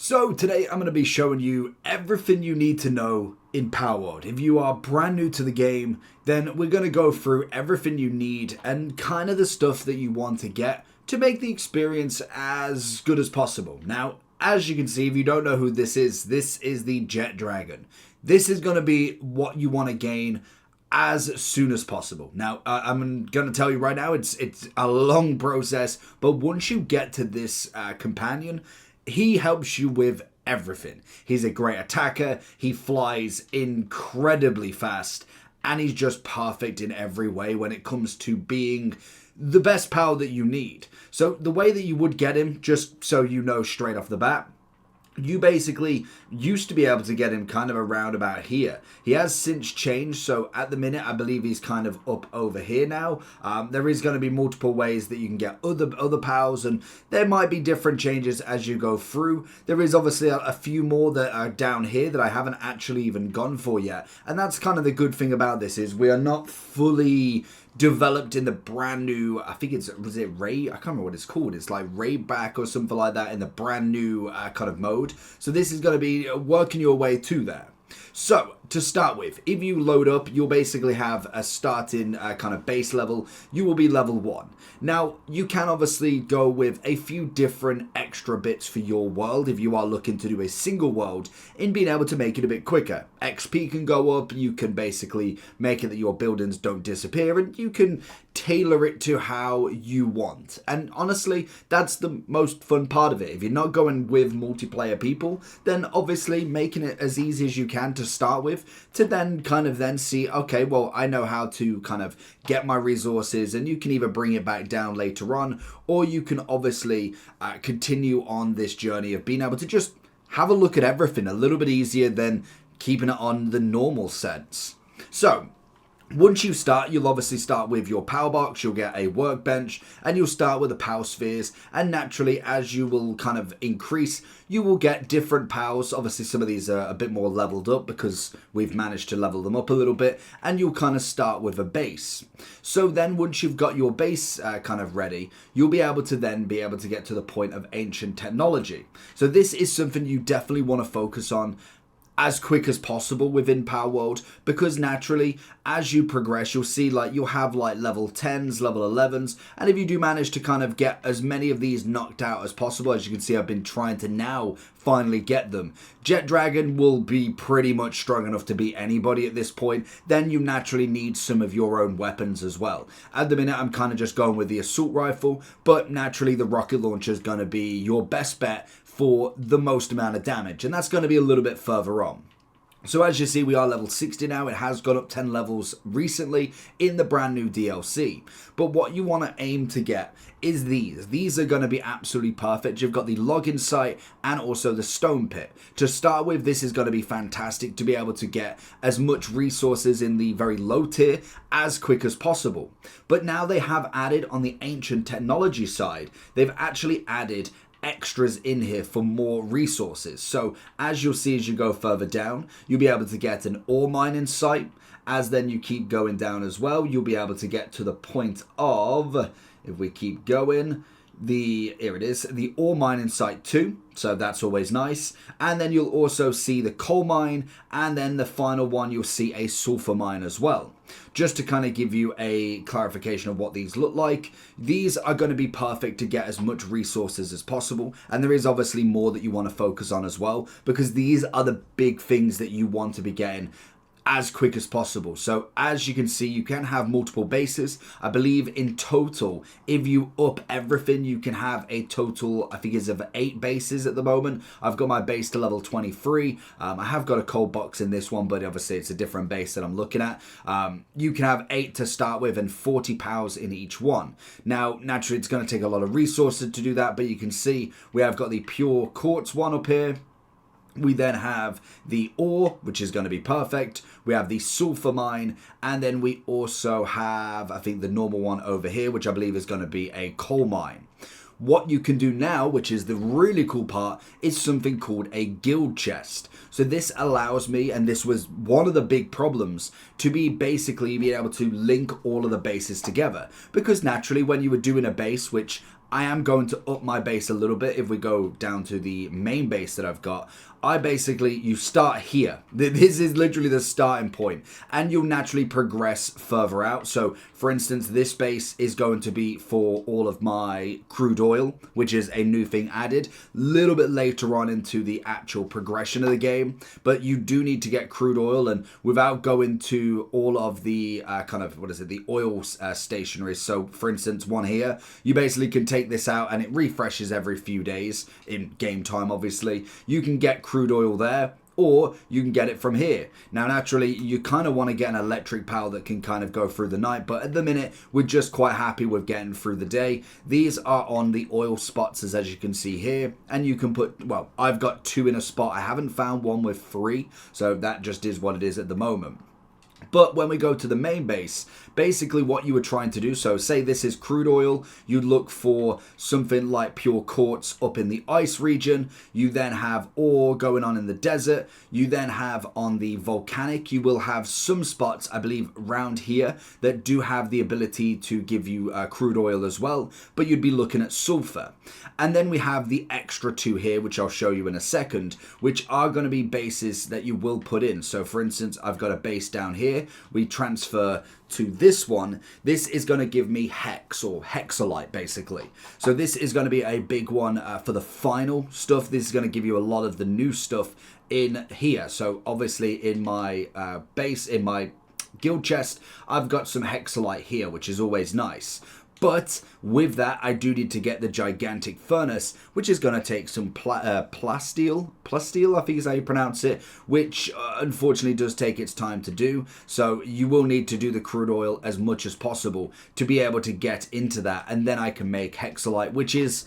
So today I'm going to be showing you everything you need to know in Palworld. If you are brand new to the game, then we're going to go through everything you need and kind of the stuff that you want to get to make the experience as good as possible. Now, as you can see, if you don't know who this is the Jet Dragon. This is going to be what you want to gain as soon as possible. Now, I'm going to tell you right now, it's a long process, but once you get to this companion, he helps you with everything. He's a great attacker, he flies incredibly fast, and he's just perfect in every way when it comes to being the best pal that you need. So the way that you would get him, just so you know straight off the bat, you basically used to be able to get him kind of around about here. He has since changed, so at the minute I believe he's kind of up over here now. There is going to be multiple ways that you can get other pals, and there might be different changes as you go through. There is obviously a few more that are down here that I haven't actually even gone for yet, and that's kind of the good thing about this, is we are not fully developed in the brand new, I think was it Ray? I can't remember what it's called. It's like Ray back or something like that in the brand new kind of mode. So this is going to be working your way to there. So, to start with, if you load up, you'll basically have a starting kind of base level. You will be level 1. Now, you can obviously go with a few different extra bits for your world if you are looking to do a single world in being able to make it a bit quicker. XP can go up, you can basically make it that your buildings don't disappear, and you can tailor it to how you want. And honestly, that's the most fun part of it. If you're not going with multiplayer people, then obviously making it as easy as you can to start with, to then kind of then see, okay, well, I know how to kind of get my resources, and you can either bring it back down later on, or you can obviously continue on this journey of being able to just have a look at everything a little bit easier than keeping it on the normal sense. So, once you start, you'll obviously start with your power box, you'll get a workbench, and you'll start with the power spheres, and naturally, as you will kind of increase, you will get different powers. Obviously, some of these are a bit more leveled up because we've managed to level them up a little bit, and you'll kind of start with a base. So then, once you've got your base kind of ready, you'll be able to then get to the point of ancient technology. So this is something you definitely want to focus on as quick as possible within Palworld, because naturally as you progress, you'll see you'll have level 10s, level 11s, and if you do manage to kind of get as many of these knocked out as possible, as you can see I've been trying to now finally get them, Jet Dragon will be pretty much strong enough to beat anybody at this point. Then you naturally need some of your own weapons as well. At the minute I'm kind of just going with the assault rifle, but naturally the rocket launcher is going to be your best bet for the most amount of damage, and that's going to be a little bit further on. So as you see, we are level 60 now. It has gone up 10 levels recently in the brand new DLC. But what you want to aim to get is these. These are going to be absolutely perfect. You've got the login site and also the stone pit. To start with, this is going to be fantastic to be able to get as much resources in the very low tier as quick as possible. But now they have added on the ancient technology side, they've actually added extras in here for more resources. So as you'll see as you go further down, you'll be able to get an ore mine in sight. As then you keep going down as well, you'll be able to get to the point of, if we keep going, here it is, the ore mine in sight too, so that's always nice. And then you'll also see the coal mine, and then the final one you'll see a sulfur mine as well. Just to kind of give you a clarification of what these look like, these are going to be perfect to get as much resources as possible, and there is obviously more that you want to focus on as well, because these are the big things that you want to be getting as quick as possible. So as you can see, you can have multiple bases. I believe in total, if you up everything, you can have a total, I think it's of 8 bases at the moment. I've got my base to level 23. I have got a cold box in this one, but obviously it's a different base that I'm looking at. You can have 8 to start with and 40 powers in each one. Now, naturally, it's going to take a lot of resources to do that, but you can see we have got the pure quartz one up here. We then have the ore, which is going to be perfect. We have the sulfur mine, and then we also have, I think, the normal one over here, which I believe is going to be a coal mine. What you can do now, which is the really cool part, is something called a guild chest. So this allows me, and this was one of the big problems, to be basically be able to link all of the bases together. Because naturally, when you were doing a base, which I am going to up my base a little bit. If we go down to the main base that I've got, you start here. This is literally the starting point, and you'll naturally progress further out. So for instance, this base is going to be for all of my crude oil, which is a new thing added a little bit later on into the actual progression of the game. But you do need to get crude oil, and without going to all of the the oil stationaries. So for instance, one here, you basically can take this out and it refreshes every few days in game time. Obviously, you can get crude oil there, or you can get it from here. Now naturally you kind of want to get an electric power that can kind of go through the night, but at the minute we're just quite happy with getting through the day. These are on the oil spots as you can see here, and you can put, well, I've got 2 in a spot. I haven't found one with 3, so that just is what it is at the moment. But when we go to the main base, basically what you were trying to do, so say this is crude oil, you'd look for something like pure quartz up in the ice region. You then have ore going on in the desert. You then have on the volcanic, you will have some spots, I believe, around here that do have the ability to give you crude oil as well, but you'd be looking at sulfur. And then we have the extra 2 here, which I'll show you in a second, which are going to be bases that you will put in. So for instance, I've got a base down here. We transfer to this one. This is going to give me hex or hexalite basically. So this is going to be a big one for the final stuff. This is going to give you a lot of the new stuff in here. So obviously in my base, in my guild chest, I've got some hexalite here, which is always nice. But with that, I do need to get the gigantic furnace, which is going to take some plasteel, I think is how you pronounce it, which unfortunately does take its time to do. So you will need to do the crude oil as much as possible to be able to get into that. And then I can make hexalite, which is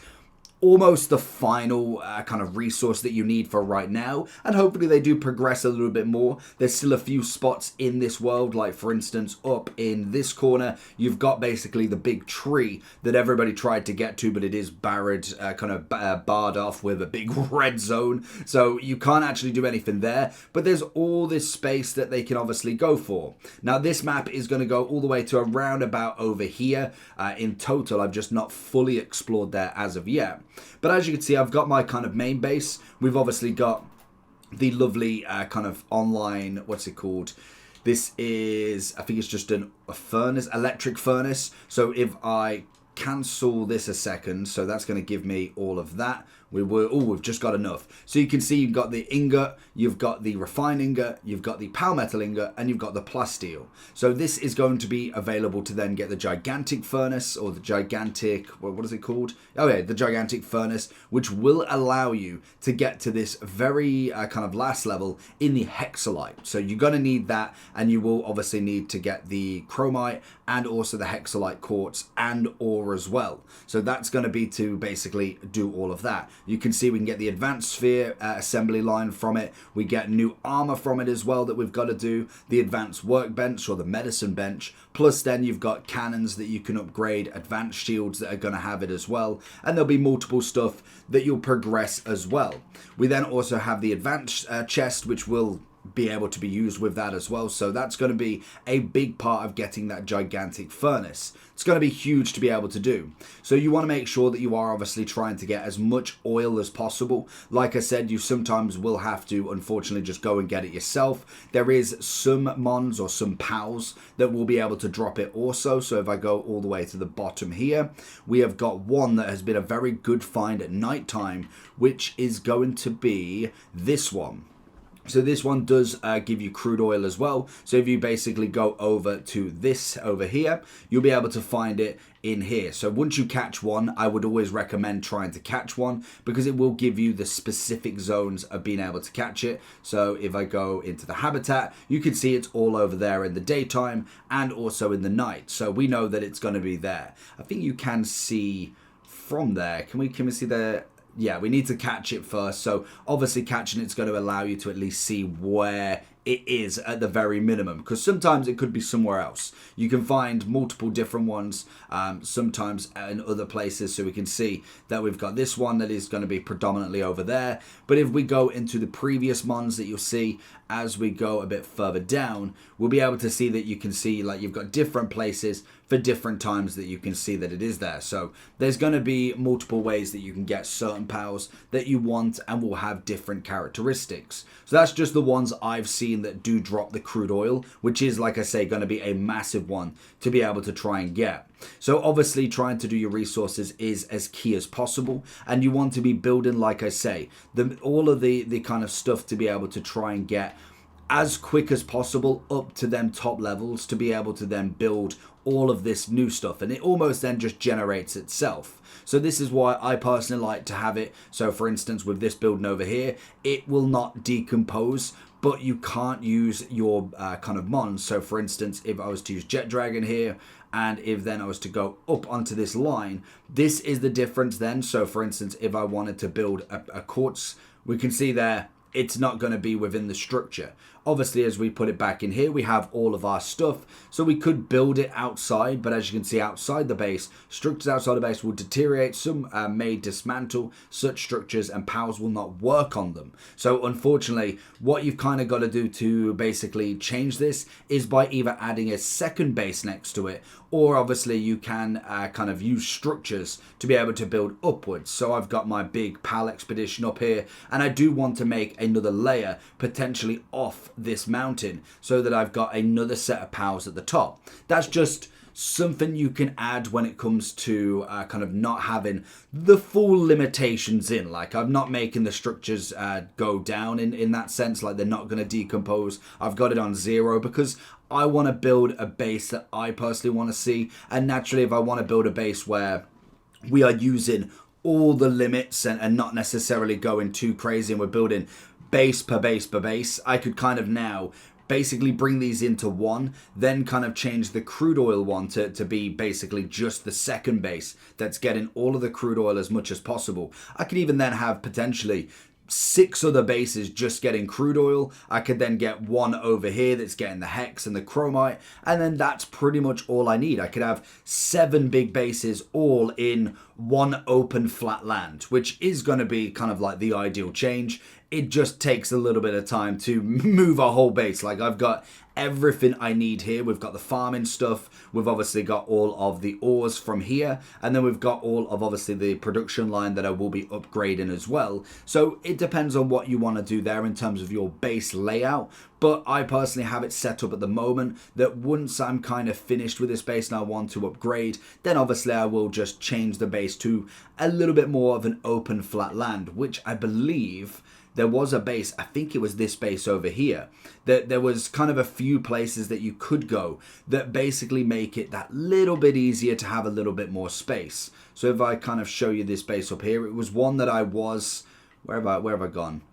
almost the final kind of resource that you need for right now, and hopefully they do progress a little bit more. There's still a few spots in this world, like for instance up in this corner you've got basically the big tree that everybody tried to get to, but it is barred, barred off with a big red zone, so you can't actually do anything there. But there's all this space that they can obviously go for. Now this map is going to go all the way to around about over here. In total, I've just not fully explored there as of yet. But as you can see, I've got my kind of main base. We've obviously got the lovely kind of online, what's it called? This is, I think it's just a furnace, electric furnace. So if I cancel this a second, so that's going to give me all of that. We've just got enough. So you can see you've got the ingot, you've got the refined ingot, you've got the palmetal ingot, and you've got the plasteel. So this is going to be available to then get the gigantic furnace, or the gigantic, what is it called? Oh yeah, the gigantic furnace, which will allow you to get to this very kind of last level in the hexalite. So you're going to need that, and you will obviously need to get the chromite and also the hexalite quartz and ore as well. So that's going to be to basically do all of that. You can see we can get the advanced sphere assembly line from it. We get new armor from it as well that we've got to do. The advanced workbench or the medicine bench. Plus then you've got cannons that you can upgrade, advanced shields that are going to have it as well. And there'll be multiple stuff that you'll progress as well. We then also have the advanced chest, which will be able to be used with that as well. So that's going to be a big part of getting that gigantic furnace. It's going to be huge to be able to do. So you want to make sure that you are obviously trying to get as much oil as possible. Like I said, you sometimes will have to unfortunately just go and get it yourself. There is some mons or some pals that will be able to drop it also. So if I go all the way to the bottom here, we have got one that has been a very good find at night time, which is going to be this one. So this one does give you crude oil as well. So if you basically go over to this over here, you'll be able to find it in here. So once you catch one, I would always recommend trying to catch one because it will give you the specific zones of being able to catch it. So if I go into the habitat, you can see it's all over there in the daytime and also in the night. So we know that it's going to be there. I think you can see from there. Can we see the... Yeah, we need to catch it first. So obviously catching it's going to allow you to at least see where it is at the very minimum, because sometimes it could be somewhere else. You can find multiple different ones, sometimes in other places. So we can see that we've got this one that is going to be predominantly over there. But if we go into the previous mons that you'll see as we go a bit further down, we'll be able to see that you can see like you've got different places for different times that you can see that it is there. So there's going to be multiple ways that you can get certain powers that you want and will have different characteristics. So that's just the ones I've seen that do drop the crude oil, which is, like I say, going to be a massive one to be able to try and get. So obviously trying to do your resources is as key as possible, and you want to be building, like I say, all of the kind of stuff to be able to try and get as quick as possible up to them top levels to be able to then build all of this new stuff, and it almost then just generates itself. So this is why I personally like to have it. So for instance, with this building over here, it will not decompose, but you can't use your kind of mons. So for instance, if I was to use Jet Dragon here, and if then I was to go up onto this line, this is the difference then. So for instance, if I wanted to build a quartz, we can see there, it's not going to be within the structure. Obviously, as we put it back in here, we have all of our stuff, so we could build it outside, but as you can see outside the base, structures outside the base will deteriorate, some may dismantle such structures, and powers will not work on them. So unfortunately, what you've kind of got to do to basically change this is by either adding a second base next to it, or obviously you can kind of use structures to be able to build upwards. So I've got my big PAL expedition up here, and I do want to make another layer potentially off this mountain so that I've got another set of powers at the top. That's just something you can add when it comes to kind of not having the full limitations in. Like, I'm not making the structures go down in that sense, like they're not going to decompose. I've got it on 0 because I want to build a base that I personally want to see, and naturally if I want to build a base where we are using all the limits and not necessarily going too crazy and we're building base per base per base, I could kind of now basically bring these into one, then kind of change the crude oil one to be basically just the second base that's getting all of the crude oil as much as possible. I could even then have potentially 6 other bases just getting crude oil. I could then get one over here that's getting the hex and the chromite, and then that's pretty much all I need. I could have 7 big bases all in one open flat land, which is going to be kind of like the ideal change. It just takes a little bit of time to move a whole base. Like, I've got everything I need here. We've got the farming stuff. We've obviously got all of the ores from here. And then we've got all of obviously the production line that I will be upgrading as well. So it depends on what you want to do there in terms of your base layout. But I personally have it set up at the moment that once I'm kind of finished with this base and I want to upgrade, then obviously I will just change the base to a little bit more of an open flat land, which I believe there was a base, I think it was this base over here, that there was kind of a few places that you could go that basically make it that little bit easier to have a little bit more space. So if I kind of show you this base up here, it was one that I was, where have I gone?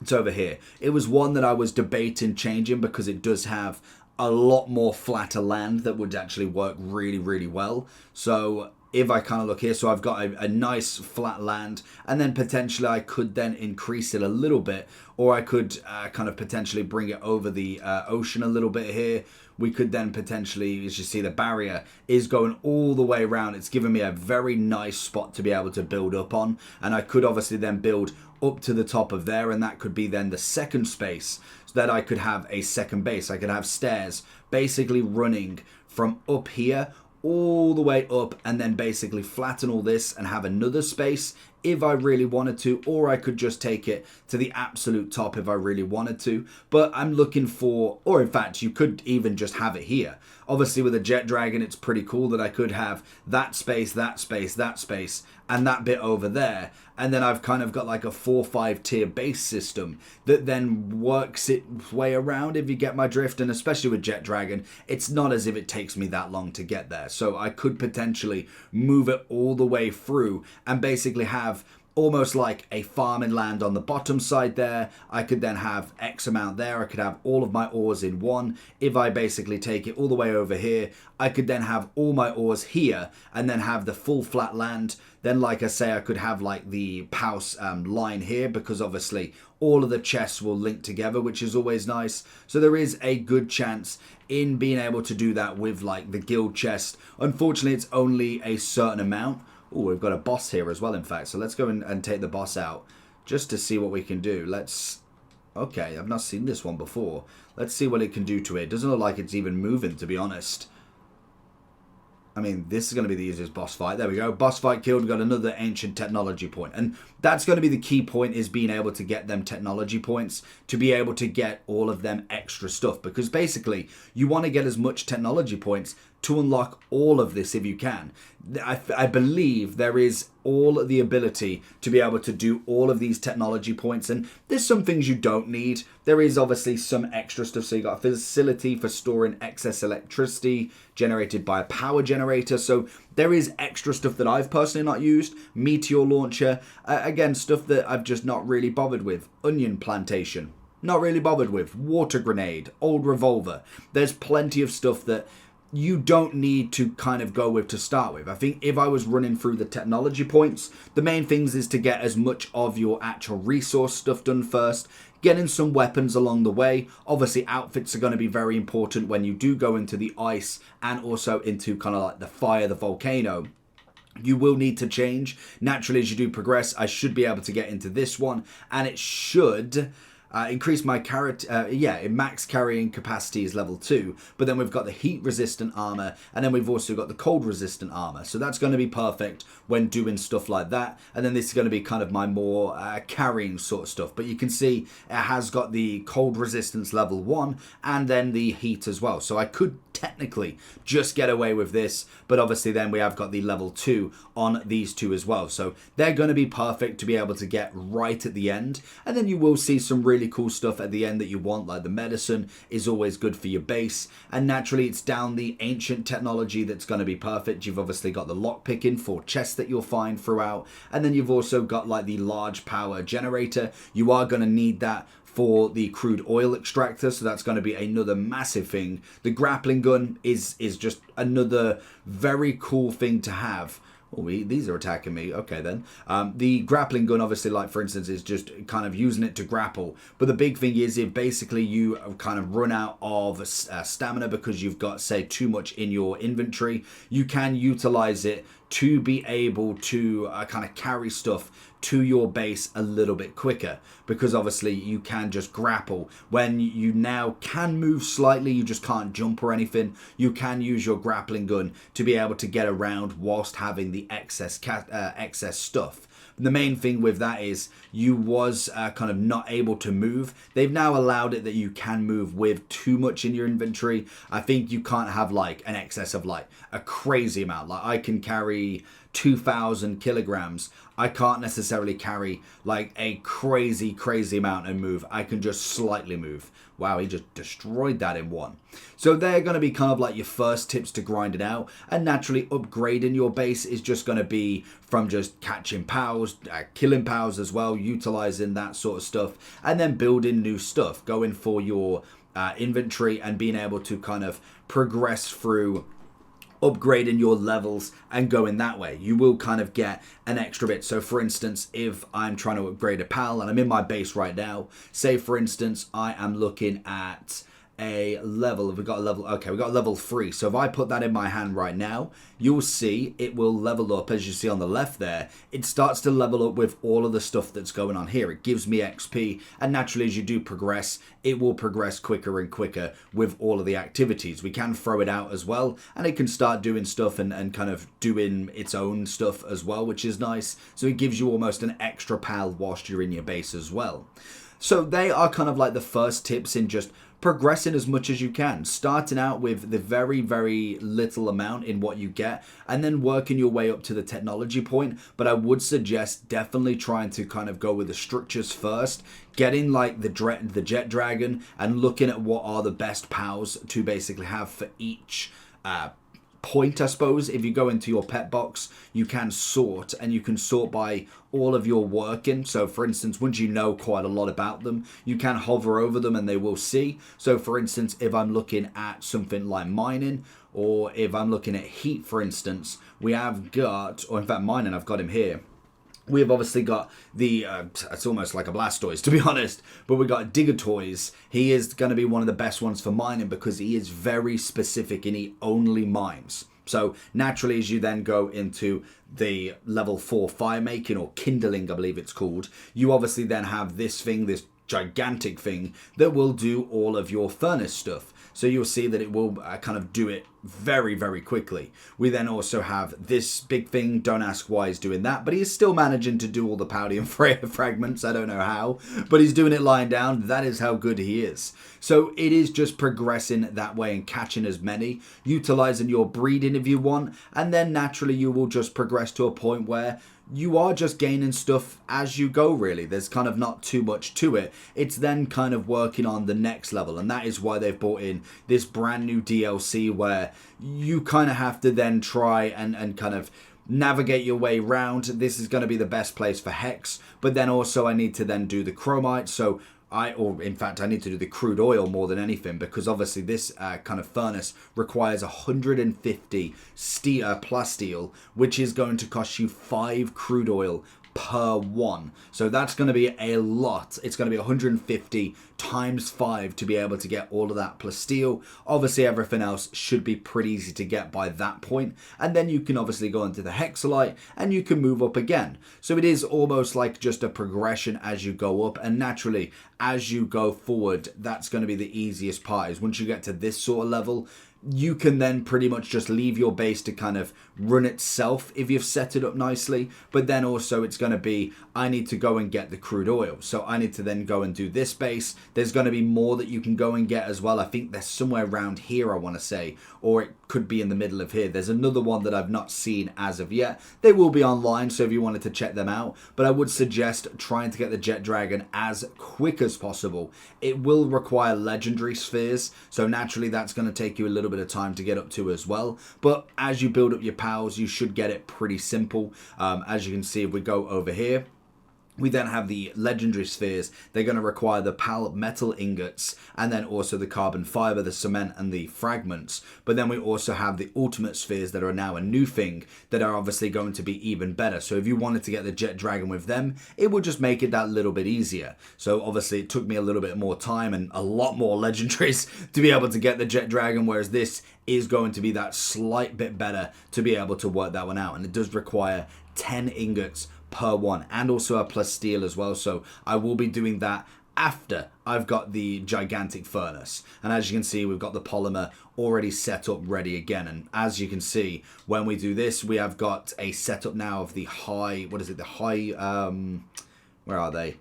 It's over here. It was one that I was debating changing because it does have a lot more flatter land that would actually work really, really well. So if I kind of look here, so I've got a nice flat land, and then potentially I could then increase it a little bit, or I could kind of potentially bring it over the ocean a little bit here. We could then potentially, as you see, the barrier is going all the way around. It's given me a very nice spot to be able to build up on, and I could obviously then build up to the top of there, and that could be then the second space, so that I could have a second base. I could have stairs basically running from up here all the way up, and then basically flatten all this and have another space if I really wanted to, or I could just take it to the absolute top if I really wanted to. But I'm looking for, or in fact you could even just have it here. Obviously with a Jet Dragon it's pretty cool that I could have that space, that space, that space, and that bit over there, and then I've kind of got like a 4-5 tier base system that then works its way around, if you get my drift. And especially with Jet Dragon, it's not as if it takes me that long to get there, so I could potentially move it all the way through and basically have almost like a farming land on the bottom side there. I could then have X amount there. I could have all of my ores in one. If I basically take it all the way over here, I could then have all my ores here and then have the full flat land. Then, like I say, I could have like the house line here, because obviously all of the chests will link together, which is always nice. So there is a good chance in being able to do that with like the guild chest. Unfortunately, it's only a certain amount. Oh, we've got a boss here as well, in fact. So let's go and take the boss out just to see what we can do. Okay, I've not seen this one before. Let's see what it can do to it. It doesn't look like it's even moving, to be honest. I mean, this is going to be the easiest boss fight. There we go. Boss fight killed. We've got another ancient technology point. And that's going to be the key point, is being able to get them technology points to be able to get all of them extra stuff. Because basically, you want to get as much technology points to unlock all of this if you can. I believe there is all the ability to be able to do all of these technology points, and there's some things you don't need. There is obviously some extra stuff. So you got a facility for storing excess electricity generated by a power generator. So there is extra stuff that I've personally not used. Meteor launcher, again, stuff that I've just not really bothered with. Onion plantation, not really bothered with. Water grenade, old revolver. There's plenty of stuff that you don't need to kind of go with to start with. I think if I was running through the technology points, the main things is to get as much of your actual resource stuff done first, getting some weapons along the way. Obviously, outfits are going to be very important when you do go into the ice and also into kind of like the fire, the volcano. You will need to change. Naturally, as you do progress, I should be able to get into this one, and it should increase my max carrying capacity is level 2, but then we've got the heat resistant armor, and then we've also got the cold resistant armor, so that's going to be perfect when doing stuff like that. And then this is going to be kind of my more carrying sort of stuff, but you can see it has got the cold resistance level 1 and then the heat as well, so I could technically just get away with this, but obviously then we have got the level 2 on these two as well, so they're going to be perfect to be able to get right at the end. And then you will see some really cool stuff at the end that you want, like the medicine is always good for your base, and naturally it's down the ancient technology that's going to be perfect. You've obviously got the lock picking for chests that you'll find throughout, and then you've also got like the large power generator. You are going to need that for the crude oil extractor, so that's going to be another massive thing. The grappling gun is just another very cool thing to have. Oh, these are attacking me. Okay, then. The grappling gun, obviously, like, for instance, is just kind of using it to grapple. But the big thing is if basically you kind of run out of stamina because you've got, say, too much in your inventory, you can utilize it to be able to kind of carry stuff to your base a little bit quicker, because obviously you can just grapple. When you now can move slightly, you just can't jump or anything, you can use your grappling gun to be able to get around whilst having the excess stuff. The main thing with that is you was kind of not able to move. They've now allowed it that you can move with too much in your inventory. I think you can't have like an excess of like a crazy amount. Like I can carry 2,000 kilograms. I can't necessarily carry like a crazy amount and move. I can just slightly move. Wow, he just destroyed that in one. So they're going to be kind of like your first tips to grind it out. And naturally, upgrading your base is just going to be from just catching pals, killing pals as well, utilizing that sort of stuff, and then building new stuff, going for your inventory and being able to kind of progress through upgrading your levels and going that way. You will kind of get an extra bit. So for instance, if I'm trying to upgrade a pal and I'm in my base right now, say for instance I am looking at a level, we've got a level, okay, we've got level 3. So if I put that in my hand right now, you'll see it will level up. As you see on the left there, it starts to level up with all of the stuff that's going on here. It gives me XP, and naturally as you do progress, it will progress quicker and quicker with all of the activities. We can throw it out as well, and it can start doing stuff and kind of doing its own stuff as well, which is nice. So it gives you almost an extra pal whilst you're in your base as well. So they are kind of like the first tips in just progressing as much as you can, starting out with the very little amount in what you get and then working your way up to the technology point. But I would suggest definitely trying to kind of go with the structures first, getting like the jet dragon and looking at what are the best pals to basically have for each point. I suppose if you go into your pet box, you can sort, and you can sort by all of your working. So for instance, once you know quite a lot about them, you can hover over them and they will see. So for instance, if I'm looking at something like mining, or if I'm looking at heat, for instance, we have got, or in fact mining, I've got him here. We have obviously got the, it's almost like a Blastoise to be honest, but we got Digatoise. He is going to be one of the best ones for mining because he is very specific and he only mines. So naturally, as you then go into the level 4 fire making or kindling, I believe it's called, you obviously then have this thing, this gigantic thing that will do all of your furnace stuff. So you'll see that it will kind of do it very, very quickly. We then also have this big thing. Don't ask why he's doing that, but he's still managing to do all the Paldean fragments. I don't know how, but he's doing it lying down. That is how good he is. So it is just progressing that way and catching as many, utilizing your breeding if you want, and then naturally you will just progress to a point where you are just gaining stuff as you go, really. There's kind of not too much to it. It's then kind of working on the next level, and that is why they've brought in this brand new DLC where you kind of have to then try and kind of navigate your way around. This is going to be the best place for Hex, but then also I need to then do the Chromite, so I need to do the crude oil more than anything, because obviously this kind of furnace requires 150 plasteel, which is going to cost you 5 crude oil per one. So that's going to be a lot. It's going to be 150 times 5 to be able to get all of that plasteel. Obviously everything else should be pretty easy to get by that point, and then you can obviously go into the hexalite and you can move up again. So it is almost like just a progression as you go up, and naturally as you go forward, that's going to be the easiest part. Is once you get to this sort of level, you can then pretty much just leave your base to kind of run itself if you've set it up nicely. But then also it's going to be, I need to go and get the crude oil, so I need to then go and do this base. There's going to be more that you can go and get as well. I think there's somewhere around here, I want to say, or it could be in the middle of here. There's another one that I've not seen as of yet. They will be online, so if you wanted to check them out, but I would suggest trying to get the jet dragon as quick as possible. It will require legendary spheres, so naturally that's going to take you a little bit of time to get up to as well, but as you build up your pals, you should get it pretty simple. As you can see, if we go over here, we then have the legendary spheres. They're going to require the pal metal ingots, and then also the carbon fiber, the cement, and the fragments. But then we also have the ultimate spheres that are now a new thing that are obviously going to be even better. So if you wanted to get the jet dragon with them, it would just make it that little bit easier. So obviously it took me a little bit more time and a lot more legendaries to be able to get the jet dragon, whereas this is going to be that slight bit better to be able to work that one out. And it does require 10 ingots per one, and also a plus steel as well. So I will be doing that after I've got the gigantic furnace. And as you can see, we've got the polymer already set up ready again. And as you can see, when we do this, we have got a setup now of the high, what is it, the high, where are they?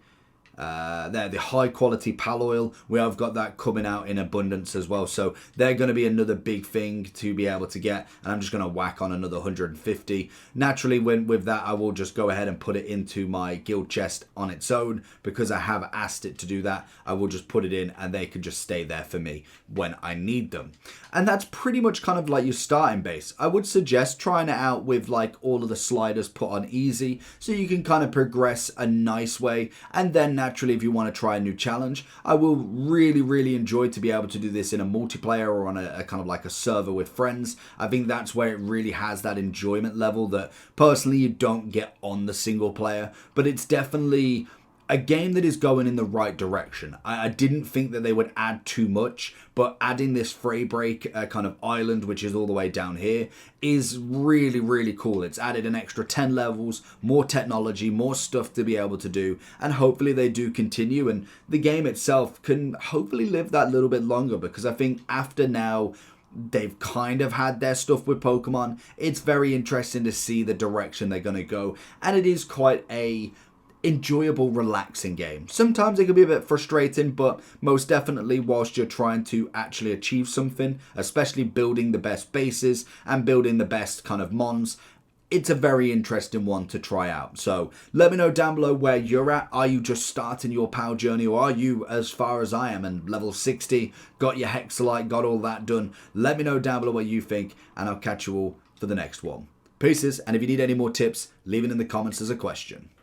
They're the high quality pal oil. We have got that coming out in abundance as well, so they're going to be another big thing to be able to get, and I'm just going to whack on another 150. Naturally, with that, I will just go ahead and put it into my guild chest on its own, because I have asked it to do that. I will just put it in and they can just stay there for me when I need them. And that's pretty much kind of like your starting base. I would suggest trying it out with like all of the sliders put on easy, so you can kind of progress a nice way. And then naturally, if you want to try a new challenge, I will really enjoy to be able to do this in a multiplayer or on a kind of like a server with friends. I think that's where it really has that enjoyment level that personally you don't get on the single player, but it's definitely a game that is going in the right direction. I didn't think that they would add too much, but adding this fray break kind of island, which is all the way down here, is really cool. It's added an extra 10 levels, more technology, more stuff to be able to do, and hopefully they do continue, and the game itself can hopefully live that little bit longer, because I think after now they've kind of had their stuff with Pokemon, it's very interesting to see the direction they're going to go, and it is quite a enjoyable, relaxing game. Sometimes it can be a bit frustrating, but most definitely whilst you're trying to actually achieve something, especially building the best bases and building the best kind of mons, it's a very interesting one to try out. So let me know down below where you're at. Are you just starting your PAL journey, or are you as far as I am and level 60, got your hexalite, got all that done? Let me know down below what you think, and I'll catch you all for the next one. Pieces, and if you need any more tips, leave it in the comments as a question.